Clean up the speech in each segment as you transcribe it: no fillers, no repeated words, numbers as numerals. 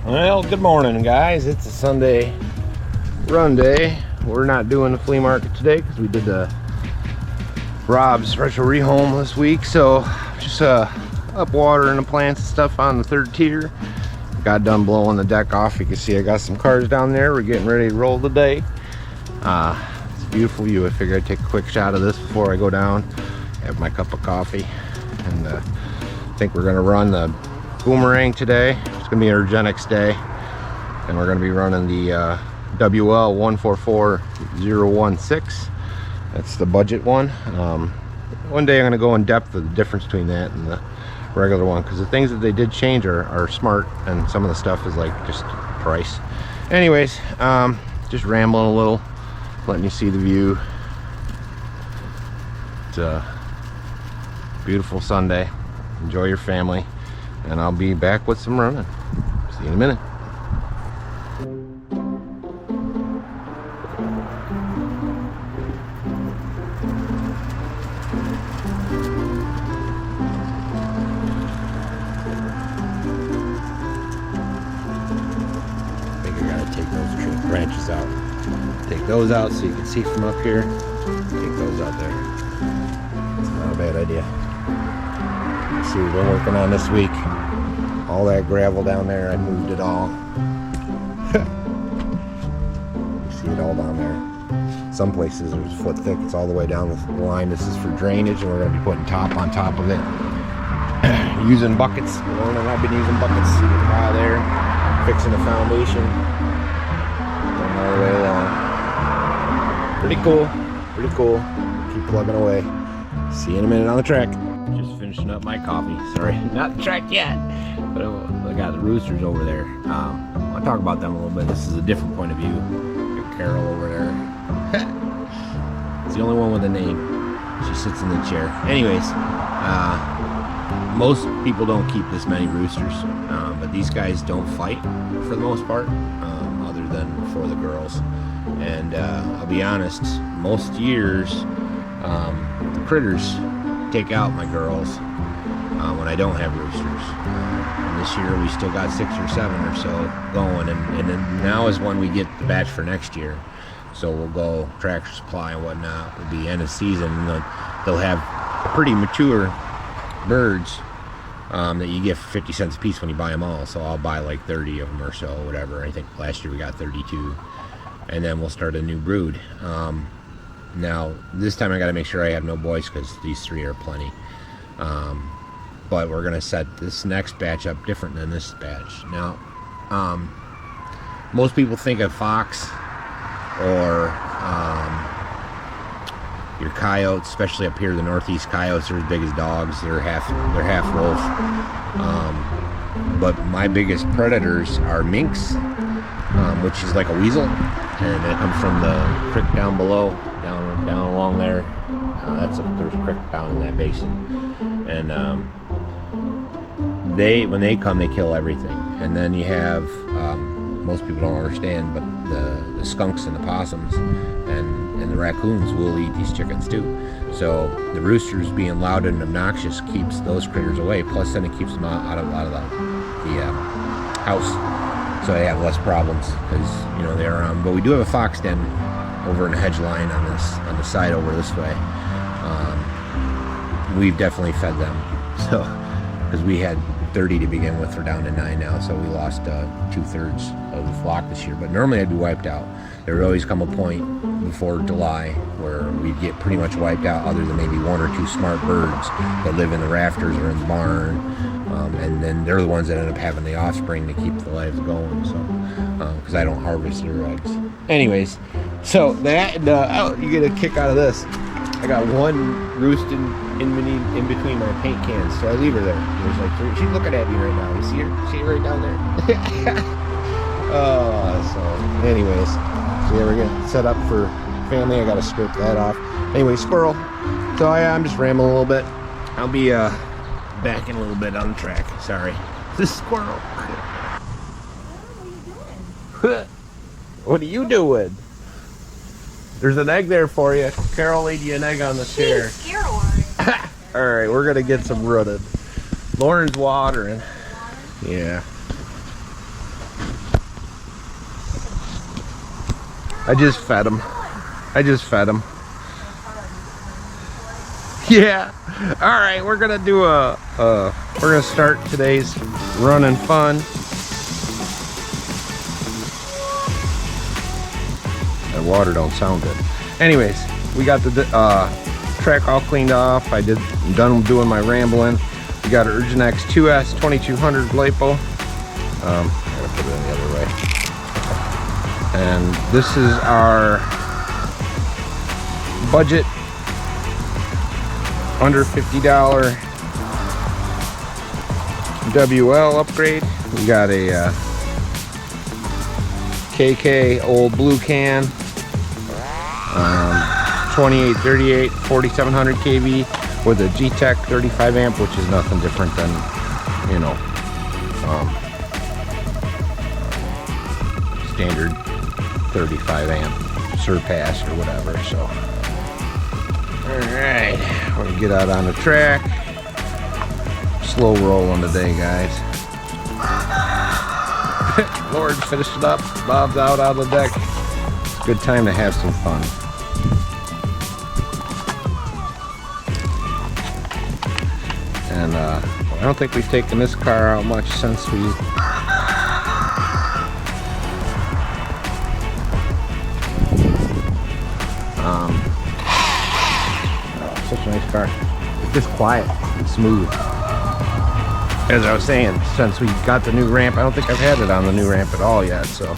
Well, good morning, guys. It's a Sunday run day. We're not doing the flea market today because we did the Rob's special rehome this week. So just up watering the plants and stuff on the third tier. Got done blowing the deck off. You can see I got some cars down there. We're getting ready to roll today. It's a beautiful view. I figured I'd take a quick shot of this before I go down, have my cup of coffee, and I think we're gonna run the Boomerang today. It's gonna be an URGENEX day, and we're gonna be running the WL144016. That's the budget one. One day I'm gonna go in depth of the difference between that and the regular one, because the things that they did change are smart, and some of the stuff is like just price. Anyways, just rambling a little, letting you see the view. It's a beautiful Sunday. Enjoy your family, and I'll be back with some running. See you in a minute. I think I gotta take those branches out. Take those out so you can see from up here. Take those out there. It's not a bad idea. See, we've been working on this week. All that gravel down there, I moved it all. You see it all down there. Some places there's a foot thick. It's all the way down the line. This is for drainage, and we're going to be putting top on top of it. Using buckets. Lauren and I've been using buckets while there, fixing the foundation. Going all the way along. Pretty cool. Pretty cool. Keep plugging away. See you in a minute on the track. Just finishing up my coffee. Sorry, not the track yet, but I got the roosters over there. I'll talk about them a little bit. This is a different point of view. Got Carol over there. It's the only one with a name. She sits in the chair. Anyways, most people don't keep this many roosters, but these guys don't fight for the most part, other than for the girls. And I'll be honest, most years the critters take out my girls when I don't have roosters. And this year we still got 6 or 7 or so going, and then now is when we get the batch for next year. So we'll go Tractor Supply and whatnot. It'll be end of season, and they'll have pretty mature birds that you get for 50 cents a piece when you buy them all. So I'll buy like 30 of them or so, whatever. I think last year we got 32, and then we'll start a new brood. Now this time I got to make sure I have no boys, because these 3 are plenty. But we're gonna set this next batch up different than this batch. Now most people think of fox or your coyotes, especially up here, the northeast coyotes are as big as dogs. They're half wolf. But my biggest predators are minks, which is like a weasel, and they come from the creek down below, down along there. There's a creek down in that basin, and when they come, they kill everything. And then you have most people don't understand, but the skunks and the possums and the raccoons will eat these chickens too. So the roosters being loud and obnoxious keeps those critters away. Plus, then it keeps them out of the house, so they have less problems, because they're around. But we do have a fox den over in a hedge line on the side over this way. We've definitely fed them, so because we had 30 to begin with, we're down to 9 now, so we lost 2/3 of the flock this year. But normally I'd be wiped out. There would always come a point before July where we'd get pretty much wiped out, other than maybe 1 or 2 smart birds that live in the rafters or in the barn, and then they're the ones that end up having the offspring to keep the lives going. So because I don't harvest their eggs. Anyways, so that you get a kick out of this. I got 1 roosted in between my paint cans, so I leave her there. There's like 3. She's looking at me right now. You see her? See her right down there? So anyways, so yeah, we're gonna set up for family. I gotta scrape that off. Anyway, squirrel. So I'm just rambling a little bit. I'll be back in a little bit on the track. Sorry. This squirrel. What are you doing? There's an egg there for you. Carol laid you an egg on the chair. Alright, we're gonna get some rooted. Lauren's watering. Yeah. I just fed him. Yeah. All right, we're gonna do we're gonna start today's run and fun. That water don't sound good. Anyways, we got the track all cleaned off. I'm done doing my rambling. We got an URGENEX 2S 2200 Lipo. I'm gonna put it in the other way. And this is our budget under $50 WL upgrade. We got a KK old blue can, 2838 4700 kV with a G-Tech 35 amp, which is nothing different than, you know, standard 35 amp surpass or whatever. So all right, we're gonna get out on the track. Slow rolling today, guys. Lord finished it up. Bob's out on the deck. It's a good time to have some fun. And I don't think we've taken this car out much since we such a nice car. It's just quiet and smooth. As I was saying, since we got the new ramp, I don't think I've had it on the new ramp at all yet. So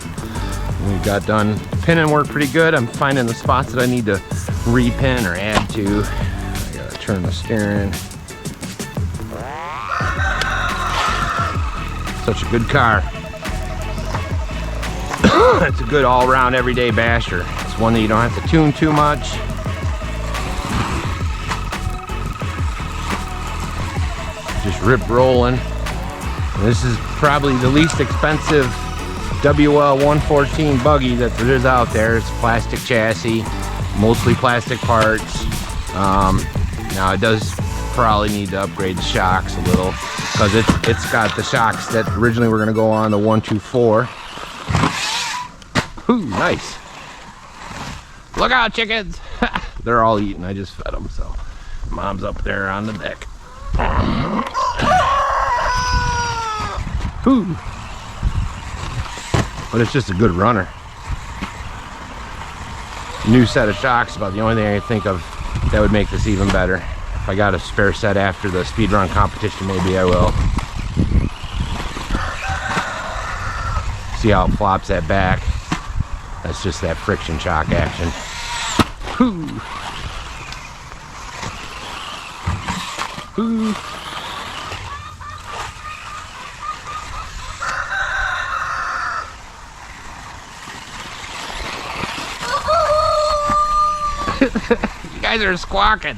we got done pinning work pretty good. I'm finding the spots that I need to repin or add to. I gotta turn the steering. Such a good car. It's a good all-around everyday basher. It's one that you don't have to tune too much. Just rip rolling. And this is probably the least expensive WL144016 buggy that there is out there. It's plastic chassis, mostly plastic parts. Now it does probably need to upgrade the shocks a little, because it's got the shocks that originally were going to go on the 124. Ooh, nice. Look out, chickens. They're all eating. I just fed them, so mom's up there on the deck. Ooh. But it's just a good runner. New set of shocks, about the only thing I can think of that would make this even better. If I got a spare set after the speed run competition, maybe I will. See how it flops that back. That's just that friction shock action. Whoo. Whoo. You guys are squawking.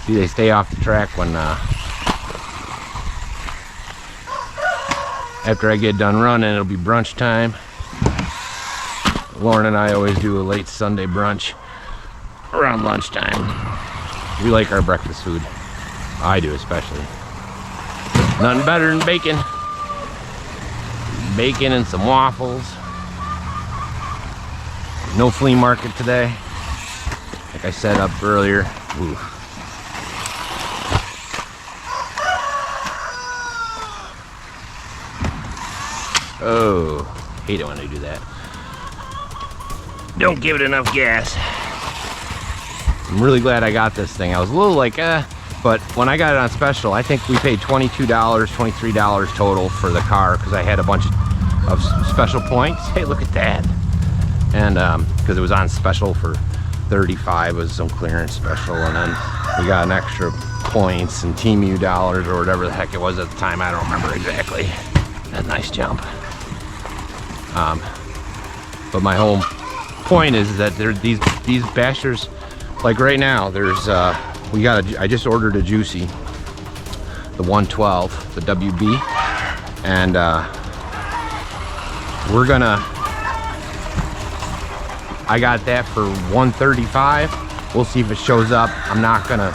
See, they stay off the track when after I get done running. It'll be brunch time. Lauren and I always do a late Sunday brunch around lunchtime. We like our breakfast food. I do, especially. Nothing better than bacon. Bacon and some waffles. No flea market today. Like I said up earlier. Ooh. Oh, hate it when I do that. Don't give it enough gas. I'm really glad I got this thing. I was a little like, but when I got it on special, I think we paid $22, $23 total for the car, because I had a bunch of special points. Hey, look at that. And because it was on special for $35, was some clearance special, and then we got an extra points and Tamiya dollars or whatever the heck it was at the time. I don't remember exactly. That nice jump. But my whole point is that there these bashers, like right now, there's I just ordered a Juicy, the 112, the WB, and I got that for $135. We'll see if it shows up. I'm not gonna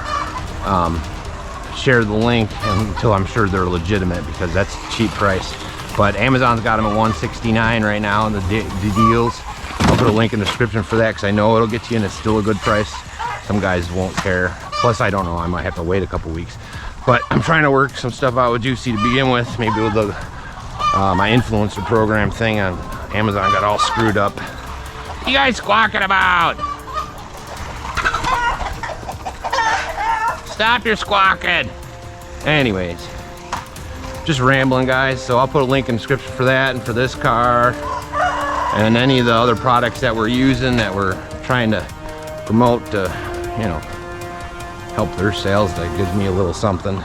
share the link until I'm sure they're legitimate, because that's a cheap price. But Amazon's got them at $169 right now in the deals. I'll put a link in the description for that because I know it'll get you, and it's still a good price. Some guys won't care. Plus, I don't know, I might have to wait a couple weeks. But I'm trying to work some stuff out with Juicy to begin with. Maybe with the my influencer program thing on Amazon got all screwed up. What you guys squawking about? Stop your squawking. Anyways, just rambling, guys. So I'll put a link in the description for that and for this car and any of the other products that we're using that we're trying to promote to, you know, help their sales. That gives me a little something.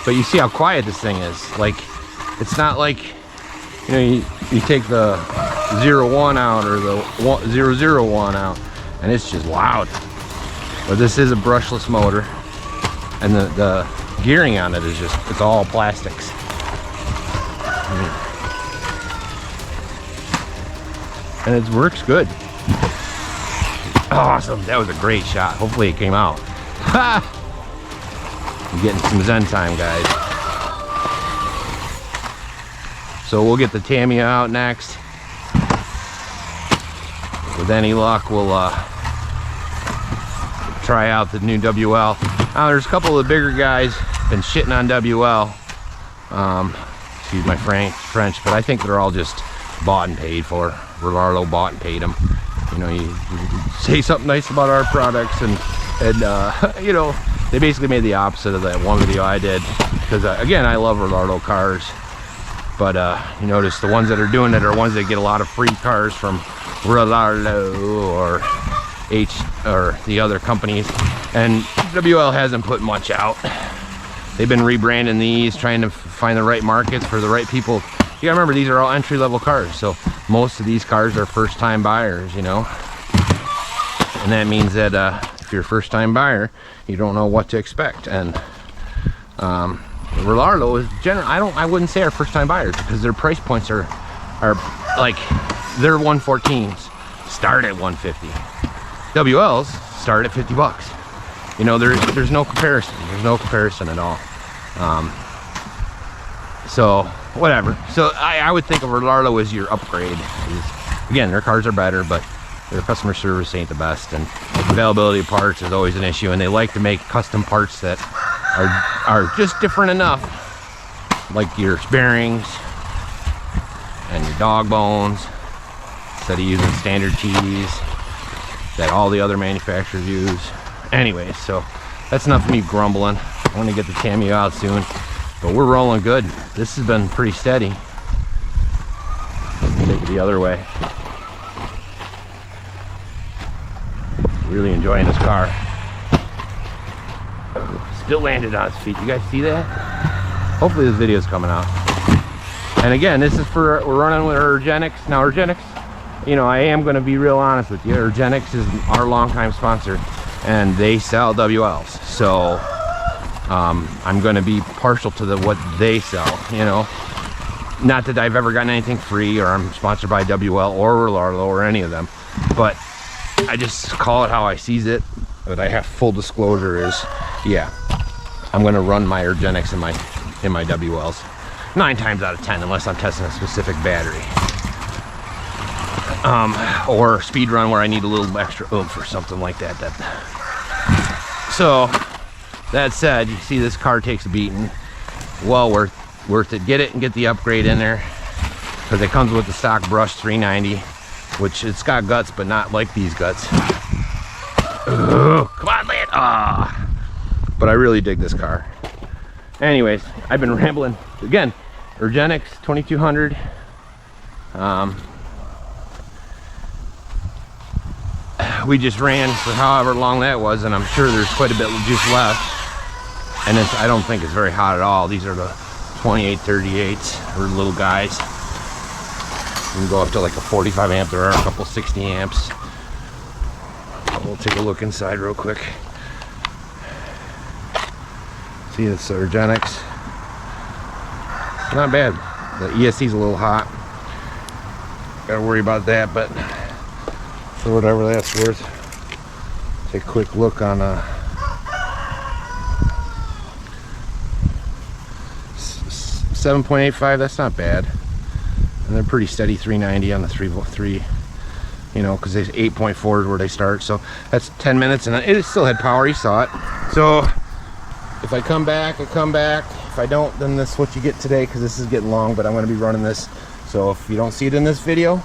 But you see how quiet this thing is. Like, it's not like, you know, you take the 01 out or the 001 out and it's just loud. But this is a brushless motor, and the gearing on it is just, it's all plastics. And it works good. Awesome, that was a great shot. Hopefully it came out. Ha! I'm getting some Zen time, guys. So we'll get the Tamiya out next. With any luck, we'll try out the new WL. Now there's a couple of the bigger guys been shitting on WL. Excuse my French, but I think they're all just bought and paid for. Rollardo bought and paid them. You know, you say something nice about our products, and you know, they basically made the opposite of that one video I did. Because again, I love Rollardo cars, but you notice the ones that are doing it are ones that get a lot of free cars from Rollardo or or the other companies, and WL hasn't put much out. They've been rebranding these, trying to find the right markets for the right people. You gotta remember, these are all entry-level cars, so most of these cars are first-time buyers, you know. And that means that if you're a first-time buyer, you don't know what to expect. And Rollardo is generally, I wouldn't say our first-time buyers, because their price points are like, their 114s start at 150. WLs start at 50 bucks. You know, there's no comparison. There's no comparison at all. So whatever. So I would think of Rollardo as your upgrade. Again, their cars are better, but their customer service ain't the best, and availability of parts is always an issue. And they like to make custom parts that are just different enough, like your bearings and your dog bones, instead of using standard TDs that all the other manufacturers use. Anyways, so that's enough of me grumbling. I want to get the Tamiya out soon, but we're rolling good. This has been pretty steady. Take it the other way. Really enjoying this car. Still landed on its feet. You guys see that? Hopefully this video is coming out. And again, this is for, we're running with URGENEX. Now URGENEX, you know, I am going to be real honest with you. URGENEX is our longtime sponsor, and they sell WLs. So I'm going to be partial to what they sell, you know. Not that I've ever gotten anything free, or I'm sponsored by WL or Rollardo or any of them, but I just call it how I sees it. But I have full disclosure is, yeah, I'm going to run my URGENEX in my WLs 9 times out of 10, unless I'm testing a specific battery. Or speed run where I need a little extra oomph or something like that. So that said, you see this car takes a beating. Well worth it. Get it and get the upgrade in there, because it comes with the stock brush 390, which it's got guts, but not like these guts. Ugh, come on, land. Ah, but I really dig this car. Anyways, I've been rambling again. URGENEX 2200. We just ran for however long that was, and I'm sure there's quite a bit of juice left. And I don't think it's very hot at all. These are the 2838s, or little guys. You can go up to like a 45 amp. There are a couple 60 amps. We'll take a look inside real quick. See, it's URGENEX. Not bad. The ESC's a little hot. Gotta worry about that, but for whatever that's worth. Take a quick look on 7.85, that's not bad. And they're pretty steady 390 on the 3, you know, because they 8.4 is where they start. So that's 10 minutes, and it still had power. You saw it. So if I come back, I come back. If I don't, then this is what you get today, because this is getting long, but I'm going to be running this. So if you don't see it in this video,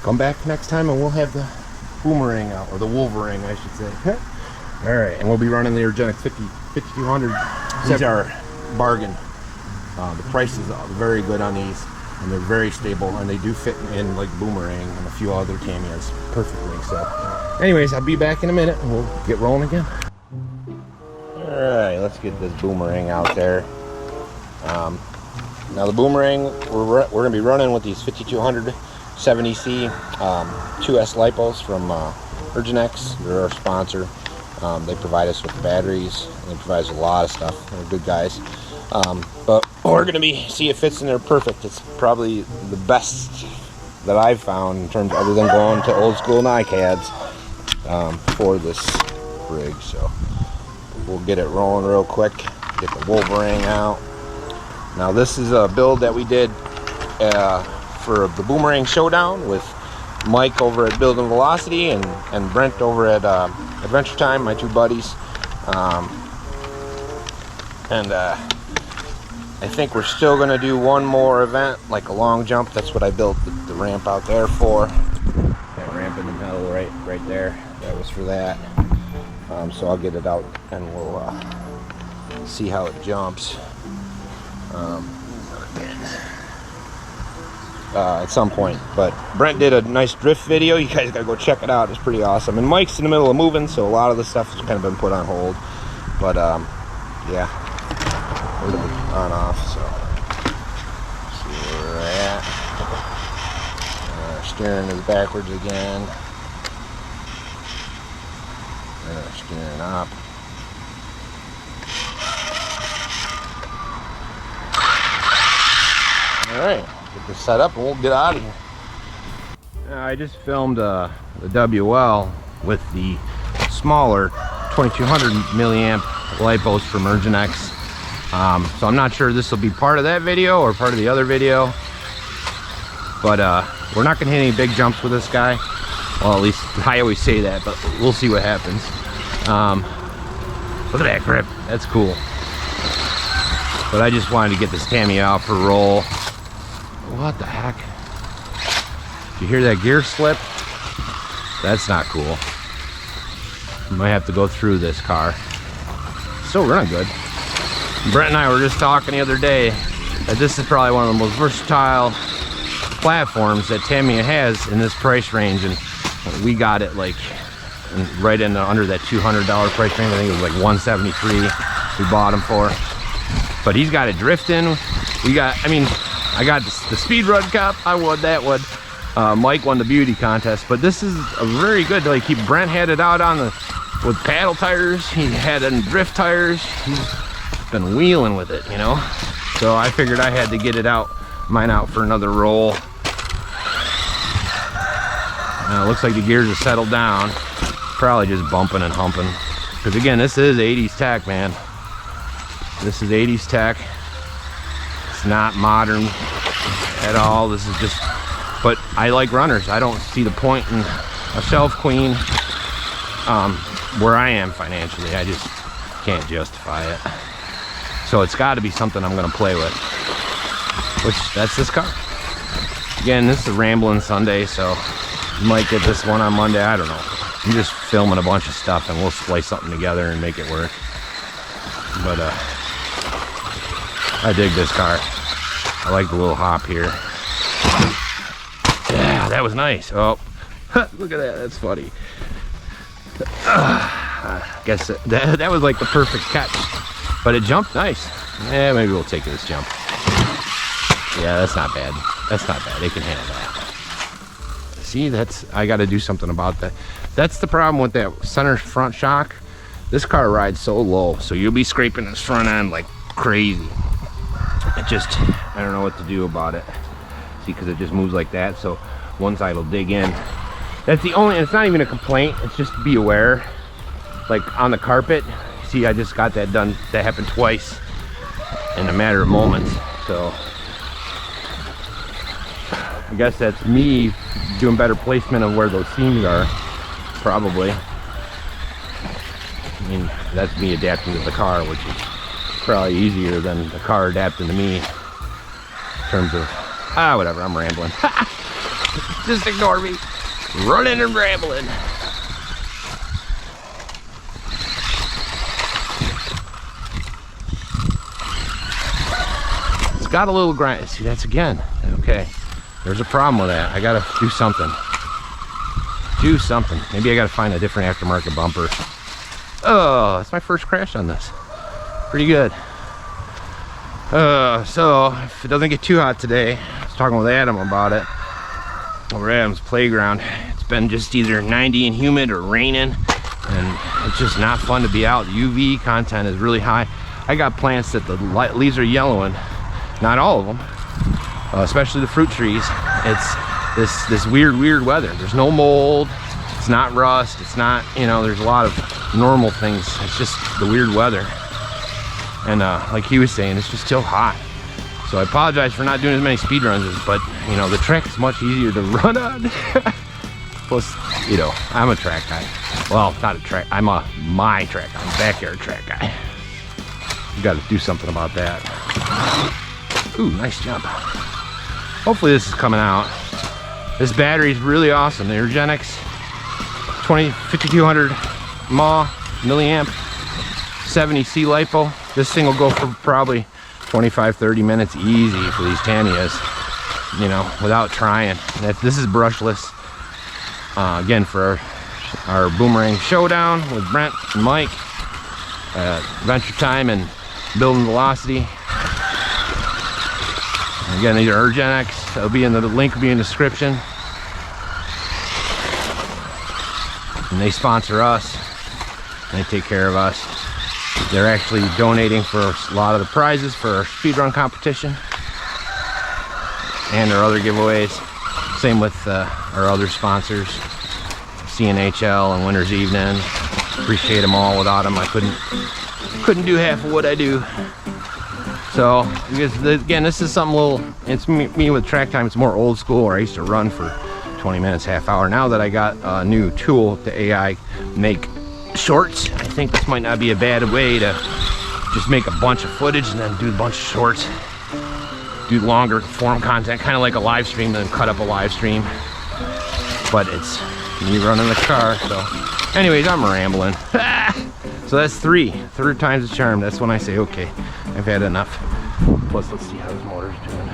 come back next time and we'll have the Boomerang out, or the Wolverang, I should say. All right, and we'll be running the URGENEX 5200. These are bargain. The prices are very good on these, and they're very stable, and they do fit in like Boomerang and a few other Tamiyas perfectly. So anyways, I'll be back in a minute and we'll get rolling again. All right, let's get this Boomerang out there. Now the Boomerang, we're going to be running with these 5200 70C 2S Lipos from URGENEX. They're our sponsor. They provide us with the batteries, and they provide us a lot of stuff. They're good guys. But we're going to see it fits in there perfect. It's probably the best that I've found in terms, other than going to old school NiCads, for this rig. So we'll get it rolling real quick, get the Wolverang out. Now this is a build that we did for the Boomerang Showdown with Mike over at Build and Velocity and Brent over at Adventure Time, my two buddies. I think we're still going to do one more event, like a long jump. That's what I built the ramp out there for. That ramp in the middle right there, that was for that. So I'll get it out and we'll see how it jumps at some point. But Brent did a nice drift video. You guys gotta go check it out. It's pretty awesome. And Mike's in the middle of moving, so a lot of the stuff has kind of been put on hold. But yeah, a little bit on off. So see where we're at. Steering is backwards again. Steering up. All right, get this set up and we'll get out of here. I just filmed the WL with the smaller 2200 milliamp Lipos from URGENEX. So I'm not sure this will be part of that video or part of the other video, but we're not going to hit any big jumps with this guy. Well, at least I always say that, but we'll see what happens. Look at that grip, that's cool. But I just wanted to get this Tamiya out for a roll. What the heck? Did you hear that gear slip? That's not cool. Might have to go through this car. Still running good. Brent and I were just talking the other day that this is probably one of the most versatile platforms that Tamiya has in this price range, and we got it like right in under that $200 price range. I think it was like $173 we bought him for. But he's got it drifting. I got the Speed Run Cup. I won that one. Mike won the beauty contest. But this is a very good, like Brent had it out on with paddle tires. He had it in drift tires. He's been wheeling with it, you know. So I figured I had to get mine out for another roll. It looks like the gears have settled down. Probably just bumping and humping. Because again, this is 80s tech, man. This is 80s tech. It's not modern at all. This is just, but I like runners. I don't see the point in a Shelf Queen where I am financially. I just can't justify it. So it's got to be something I'm going to play with. Which, that's this car. Again, this is a Ramblin' Sunday, so you might get this one on Monday. I don't know. I'm just filming a bunch of stuff and we'll splice something together and make it work. But I dig this car. I like the little hop here. Yeah, that was nice. Oh, look at that. That's funny. I guess that was like the perfect catch. But it jumped nice. Yeah, maybe we'll take this jump. Yeah, that's not bad. That's not bad. It can handle that. See, I got to do something about that. That's the problem with that center front shock. This car rides so low, so you'll be scraping this front end like crazy. I don't know what to do about it. See, because it just moves like that, so one side will dig in. That's the only, it's not even a complaint, it's just to be aware. Like on the carpet, see, I just got that done. That happened twice in a matter of moments. So I guess that's me doing better placement of where those seams are, probably. I mean, that's me adapting to the car, which is probably easier than the car adapting to me in terms of, whatever, I'm rambling. Just ignore me. Running and rambling. It's got a little grind. See, that's again, okay. There's a problem with that. I gotta do something. Do something. Maybe I gotta find a different aftermarket bumper. Oh, that's my first crash on this. Pretty good. So if it doesn't get too hot today, I was talking with Adam about it over at Adam's playground. It's been just either 90 and humid or raining, and it's just not fun to be out. The UV content is really high. I got plants that the leaves are yellowing. Not all of them, especially the fruit trees. It's this weird weather. There's no mold. It's not rust. It's not, you know, there's a lot of normal things. It's just the weird weather. And like he was saying, it's just still hot. So I apologize for not doing as many speed runs, but you know, the track is much easier to run on. Plus, you know, I'm a track guy. Well, not a track, I'm my track guy, I'm a backyard track guy. You gotta do something about that. Ooh, nice jump. Hopefully this is coming out. This battery is really awesome. The URGENEX 5200 mAh milliamp 70C Lipo. This thing will go for probably 25-30 minutes easy for these Tamiyas, you know, without trying. This is brushless. Again, for our Boomerang showdown with Brent and Mike, Adventure Time and Building Velocity. Again, these are URGENEX. It'll be in the link will be in the description. And they sponsor us. They take care of us. They're actually donating for a lot of the prizes for our speedrun competition and our other giveaways. Same with our other sponsors, CNHL and Winter's Evening. Appreciate them all. Without them, I couldn't do half of what I do. So again, this is something little. It's me with track time. It's more old school, where I used to run for 20 minutes, half hour. Now that I got a new tool, the AI make shorts, I think this might not be a bad way to just make a bunch of footage and then do a bunch of shorts, do longer form content, kind of like a live stream, then cut up a live stream. But it's me running the car. So anyways, I'm rambling. So that's third time's the charm. That's when I say, okay, I've had enough. Plus, let's see how this motor's doing.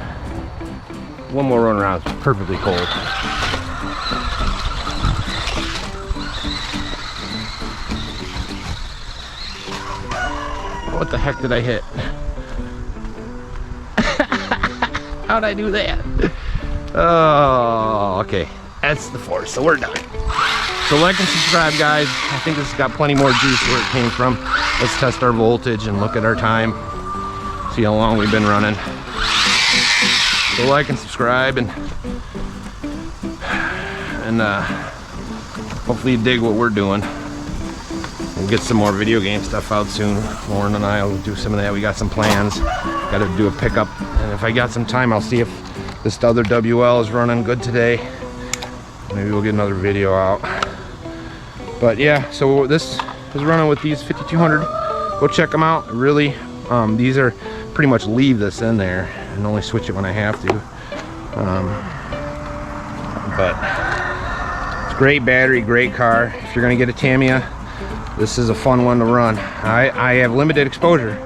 One more run around, it's perfectly cold. What the heck did I hit? How'd I do that? Oh, okay. That's the force, so we're done. So like and subscribe, guys. I think this has got plenty more juice where it came from. Let's test our voltage and look at our time. See how long we've been running. So like and subscribe, and hopefully you dig what we're doing. We'll get some more video game stuff out soon. Lauren and I will do some of that. We got some plans. Got to do a pickup, and if I got some time, I'll see if this other WL is running good today. Maybe we'll get another video out. But yeah, so this is running with these 5200. Go check them out. Really, these are pretty much leave this in there and only switch it when I have to. But it's great battery, great car. If you're gonna get a Tamiya, this is a fun one to run. I have limited exposure,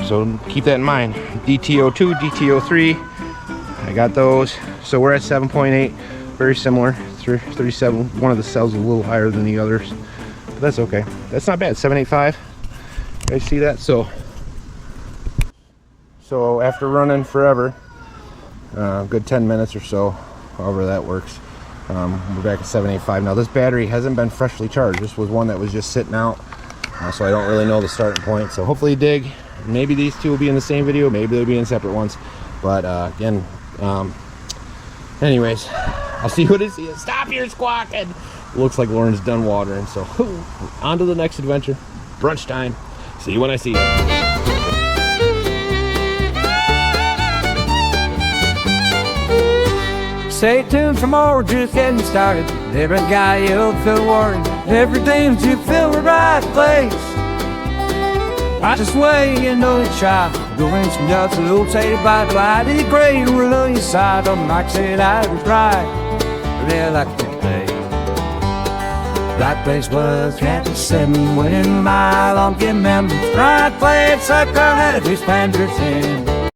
so keep that in mind. DTO2, DTO3, I got those. So we're at 7.8, very similar. 37, one of the cells is a little higher than the others, but that's okay. That's not bad, 785. You guys see that? So after running forever, good 10 minutes or so, however that works, we're back at 785. Now this battery hasn't been freshly charged. This was one that was just sitting out, so I don't really know the starting point. So hopefully you dig. Maybe these two will be in the same video, maybe they'll be in separate ones, but again, anyways, I'll see what it is. Stop your squawking. Looks like Lauren's done watering, so on to the next adventure. Brunch time. See you when I see you. Stay tuned for more, just getting started. Every guy you'll feel worried. Everything's you feel the right place. Right this way, you know you try. Going some nuts, a little taste by the light of the grade. We'll on your side, on Mike said I was right. Really like to play. Right place was Canton 7, winning mile on Kim Members. Right place, sucker, had a 2 Spanders 10.